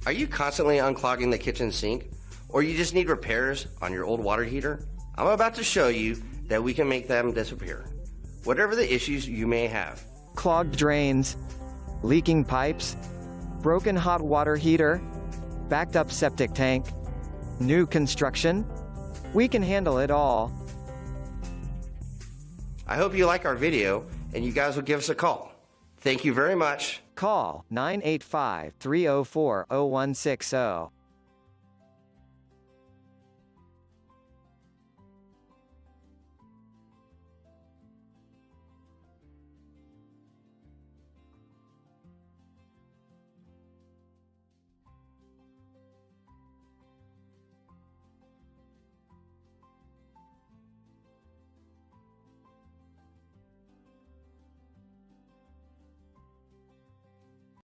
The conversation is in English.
Are you constantly unclogging the kitchen sink? Or you just need repairs on your old water heater? I'm about to show you that we can make them disappear. Whatever the issues you may have. Clogged drains, leaking pipes, broken hot water heater, backed up septic tank, new construction, we can handle it all. I hope you like our video and you guys will give us a call. Thank you very much. Call 985-304-0160.